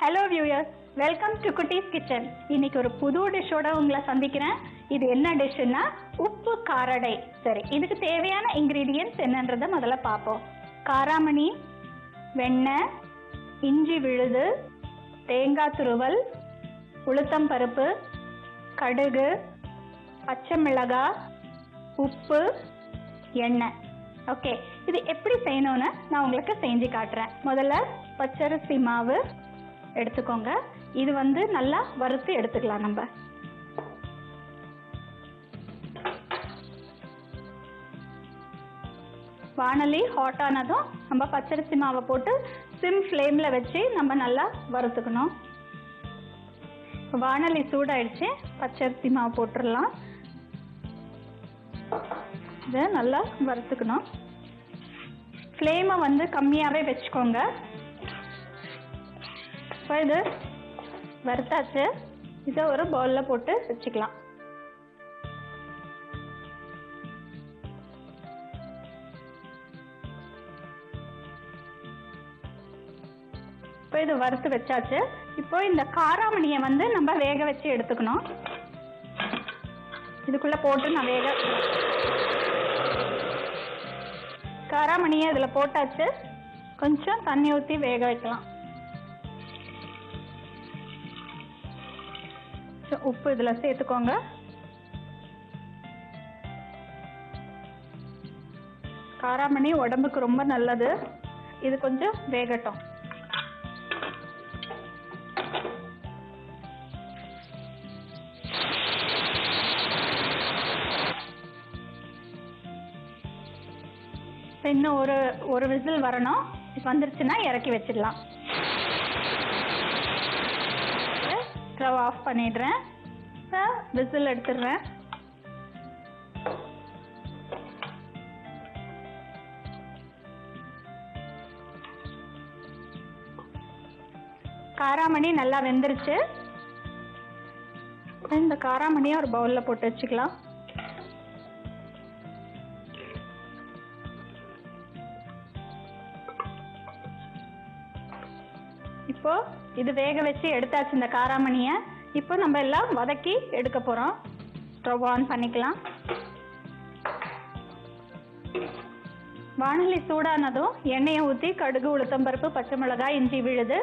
Hello viewers, welcome to குட்டீஸ் kitchen. இன்னைக்கு ஒரு புது டிஷ்ஷோட உங்களை சந்திக்கிறேன். இது என்ன டிஷ்ஷுன்னா உப்பு காரடை. சரி, இதுக்கு தேவையான இன்கிரீடியன்ட்ஸ் என்னன்றதை முதல்ல பார்ப்போம். காராமணி, வெண்ணெய், இஞ்சி விழுது, தேங்காய் துருவல், உளுத்தம் பருப்பு, கடுகு, பச்சை மிளகாய், உப்பு, எண்ணெய். ஓகே, இது எப்படி செய்யணும்னு நான் உங்களுக்கு செஞ்சு காட்டுறேன். முதல்ல பச்சரிசி மாவு எடுத்துக்கோங்க. இது நல்லா வறுத்து எடுத்துக்கலாம். நம்ம வானலி ஹாட் ஆனதும் நம்ம பச்சரிசி மாவை போட்டு சிம் ஃப்ளேம்ல வச்சு நம்ம நல்லா வறுத்துக்கணும். வானலி சூடாயிடுச்சு, பச்சரிசி மாவு போட்டுடலாம். இதை நல்லா வறுத்துக்கணும். ஃப்ளேமை கம்மியாகவே வச்சுக்கோங்க. இப்போ இது வறுத்தாச்சு. இதை ஒரு பவுலில் போட்டு வச்சுக்கலாம். இப்போ இது வறுத்து வச்சாச்சு. இப்போ இந்த காராமணியை நம்ம வேக வச்சு எடுத்துக்கணும். இதுக்குள்ள போட்டு நான் காராமணியை இதில் போட்டாச்சு. கொஞ்சம் தண்ணி ஊற்றி வேக வைக்கலாம். உப்பு இதில் சேர்த்துக்கோங்க. காராமணி உடம்புக்கு ரொம்ப நல்லது. இது கொஞ்சம் வேகட்டும். இன்னும் ஒரு விசில் வரணும். வந்துருச்சுன்னா இறக்கி வச்சிடலாம். ஸ்டவ் ஆஃப் பண்ணிடுறேன். விசில் எடுத்துடுறேன். காராமணி நல்லா வெந்துருச்சு. இந்த காராமணியை ஒரு பவுல்ல போட்டு வச்சுக்கலாம். இப்போ இது வேக வச்சு எடுத்தாச்சு இந்த காராமணியை. இப்போ நம்ம எல்லாம் வதக்கி எடுக்க போறோம். ஸ்டவ் ஆன் பண்ணிக்கலாம். வானலி சூடானதும் எண்ணெயை ஊற்றி கடுகு, உளுத்தம்பருப்பு, பச்சை மிளகாய், இஞ்சி விழுது,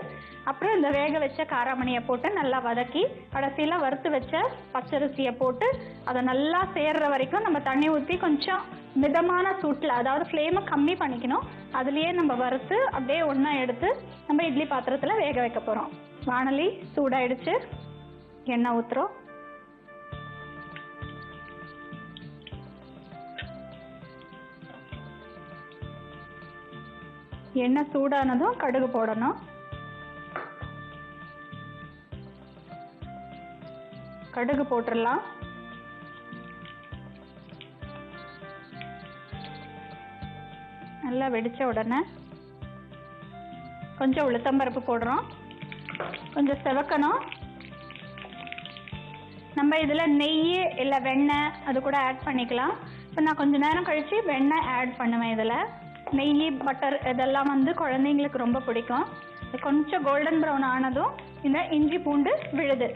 அப்புறம் இந்த வேக வச்ச காராமணியை போட்டு நல்லா வதக்கி கடைசியில் வறுத்து வச்ச பச்சரிசியை போட்டு அதை நல்லா சேர்ற வரைக்கும் நம்ம தண்ணி ஊற்றி கொஞ்சம் மிதமான சூட்டில், அதாவது ஃப்ளேமை கம்மி பண்ணிக்கணும். அதுலேயே நம்ம வறுத்து அப்படியே ஒன்றா எடுத்து நம்ம இட்லி பாத்திரத்தில் வேக வைக்க போகிறோம். வானலி சூடாயிடுச்சு. எண்ணெய் ஊற்றுறோம். எண்ணெய் சூடானதும் கடுகு போடணும். கடுகு போட்டுடலாம். நல்லா வெடிச்ச உடனே கொஞ்சம் உளுத்தம்பருப்பு போடுறோம். கொஞ்சம் செவக்கணும். நம்ம இதில் நெய் இல்லை வெண்ணெய் அது கூட ஆட் பண்ணிக்கலாம். இப்போ நான் கொஞ்சம் நேரம் கழித்து வெண்ணெய் ஆட் பண்ணுவேன். இதில் நெய், பட்டர் இதெல்லாம் குழந்தைங்களுக்கு ரொம்ப பிடிக்கும். கொஞ்சம் கோல்டன் ப்ரௌன் ஆனதும் இந்த இஞ்சி பூண்டு விழுது,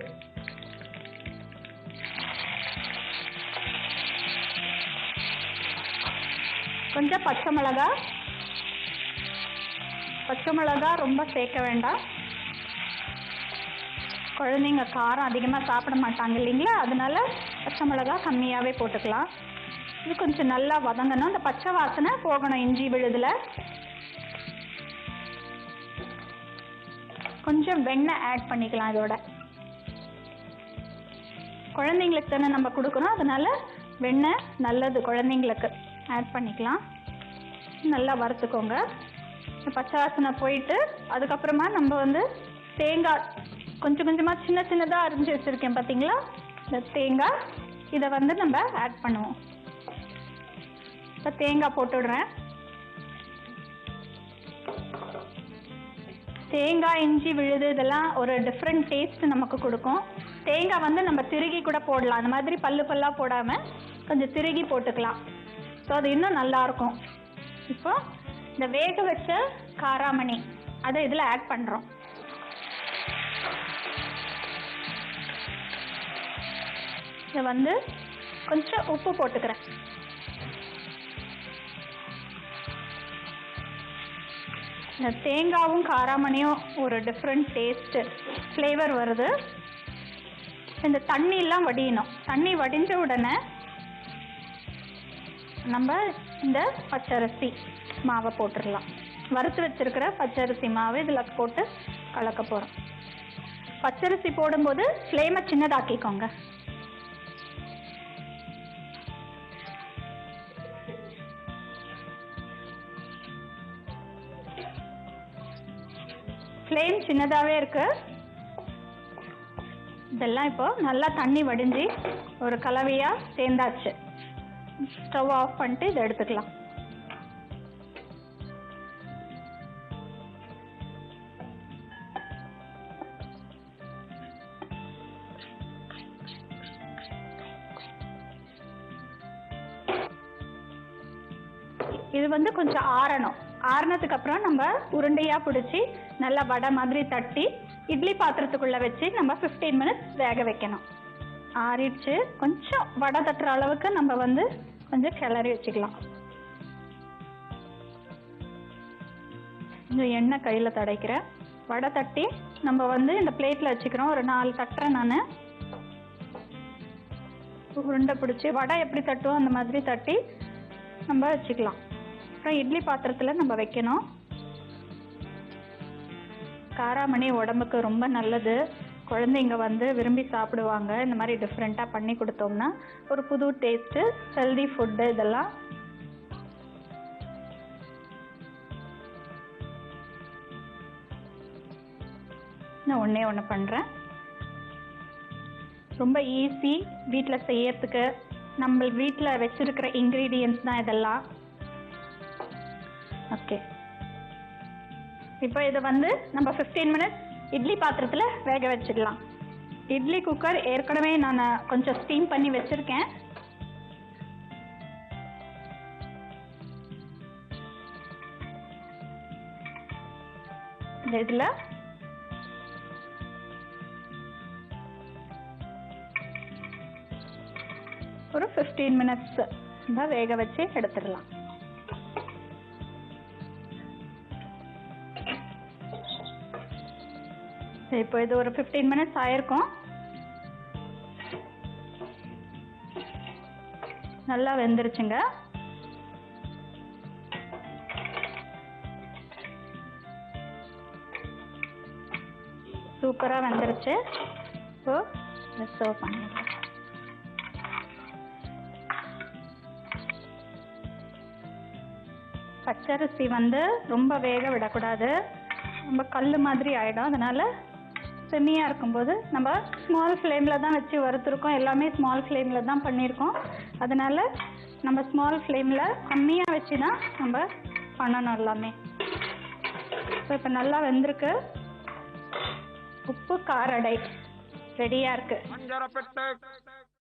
கொஞ்சம் பச்சை மிளகாய் ரொம்ப சேர்க்க வேண்டாம். குழந்தைங்க காரம் அதிகமாக சாப்பிட மாட்டாங்க இல்லைங்களா, அதனால பச்சை மிளகாய் கம்மியாகவே போட்டுக்கலாம். இது கொஞ்சம் நல்லா வதங்கணும். அந்த பச்சை வாசனை போகணும் இஞ்சி விழுதுல. கொஞ்சம் வெண்ணெய் ஆட் பண்ணிக்கலாம். இதோட குழந்தைங்களுக்கு தானே நம்ம கொடுக்கணும், அதனால வெண்ணெய் நல்லது குழந்தைங்களுக்கு. ஆட் பண்ணிக்கலாம். நல்லா வறுத்துக்கோங்க. பச்சை வாசனை போயிட்டு அதுக்கப்புறமா நம்ம தேங்காய் கொஞ்சம் கொஞ்சமாக சின்ன சின்னதாக அரிஞ்சு வச்சுருக்கேன் பார்த்தீங்களா, இந்த தேங்காய் இதை நம்ம ஆட் பண்ணுவோம். இப்போ தேங்காய் போட்டுடுறேன். தேங்காய், இஞ்சி விழுது இதெல்லாம் ஒரு டிஃப்ரெண்ட் டேஸ்ட் நமக்கு கொடுக்கும். தேங்காய் நம்ம திருகி கூட போடலாம். அந்த மாதிரி பல்லு பல்லாக போடாமல் கொஞ்சம் திருகி போட்டுக்கலாம். ஸோ அது இன்னும் நல்லா இருக்கும். இப்போ இந்த வேக வச்ச காராமணி அதை இதில் ஆட் பண்ணுறோம். இதை வந்து கொஞ்சம் உப்பு போட்டுக்கிறேன். இந்த தேங்காவும் காராமணியும் ஒரு டிஃப்ரெண்ட் டேஸ்ட் ஃப்ளேவர் வருது. இந்த தண்ணியெல்லாம் வடியணும். தண்ணி வடிஞ்ச உடனே நம்ம இந்த பச்சரிசி மாவை போட்டுடலாம். வறுத்து வச்சிருக்கிற பச்சரிசி மாவு இதில் போட்டு கலக்க போகிறோம். பச்சரிசி போடும்போது ஃப்ளேமை சின்னதாக்கிக்கோங்க. ஃப்ளேம் சின்னதாகவே இருக்கு. இதெல்லாம் இப்போ நல்லா தண்ணி வடிஞ்சு ஒரு கலவையாக சேர்ந்தாச்சு. ஸ்டவ் ஆஃப் பண்ணிட்டு இதை எடுத்துக்கலாம். இது வந்து கொஞ்சம் ஆறணும். ஆறுனதுக்கு அப்புறம் நம்ம உருண்டையா பிடிச்சி நல்லா வடை மாதிரி தட்டி இட்லி பாத்திரத்துக்குள்ள வச்சு நம்ம 15 மினிட்ஸ் வேக வைக்கணும். ஆறிடுச்சு. கொஞ்சம் வடை தட்டுற அளவுக்கு நம்ம வந்து கொஞ்சம் கிளறி வச்சுக்கலாம். கொஞ்சம் எண்ணெய் கையில் தடைக்கிறேன். வடை தட்டி நம்ம வந்து இந்த பிளேட்டில் வச்சுக்கிறோம். ஒரு 4 தட்டுறேன் நான். உருண்டை பிடிச்சி வடை எப்படி தட்டுவோம் அந்த மாதிரி தட்டி நம்ம வச்சுக்கலாம். அப்புறம் இட்லி பாத்திரத்தில் நம்ம வைக்கணும். காராமணி உடம்புக்கு ரொம்ப நல்லது. குழந்தைங்க வந்து விரும்பி சாப்பிடுவாங்க. இந்த மாதிரி டிஃப்ரெண்ட்டாக பண்ணி கொடுத்தோம்னா ஒரு புது டேஸ்ட்டு, ஹெல்தி ஃபுட்டு இதெல்லாம். நான் ஒன்று பண்ணுறேன். ரொம்ப ஈஸி, வீட்டில் செய்யறதுக்கு. நம்ம வீட்டில் வச்சுருக்கிற இன்க்ரீடியன்ட்ஸ் தான் இதெல்லாம். ஓகே, இப்போ இதை வந்து நம்ம 15 மினிட்ஸ் இட்லி பாத்திரத்தில் வேக வச்சிடலாம். இட்லி குக்கர் ஏற்கனவே நான் கொஞ்சம் ஸ்டீம் பண்ணி வச்சுருக்கேன். இதில் ஒரு 15 மினிட்ஸ் தான் வேக வச்சு எடுத்துடலாம். இப்போ இது ஒரு 15 மினிட்ஸ் ஆயிருக்கும். நல்லா வெந்துருச்சுங்க. சூப்பரா வெந்துருச்சு. இப்போ சர்வ் பண்ணிடலாம். பச்சரிசி வந்து ரொம்ப வேக விடக்கூடாது. ரொம்ப கல் மாதிரி ஆயிடும். அதனால செம்மியாக இருக்கும்போது நம்ம ஸ்மால் ஃப்ளேமில் தான் வச்சு வறுத்துருக்கோம். எல்லாமே ஸ்மால் ஃப்ளேமில் தான் பண்ணியிருக்கோம். அதனால் நம்ம ஸ்மால் ஃப்ளேமில் கம்மியாக வச்சு தான் நம்ம பண்ணணும் எல்லாமே. ஸோ இப்போ நல்லா வெந்திருக்கு. உப்பு காரடை ரெடியாக இருக்குது.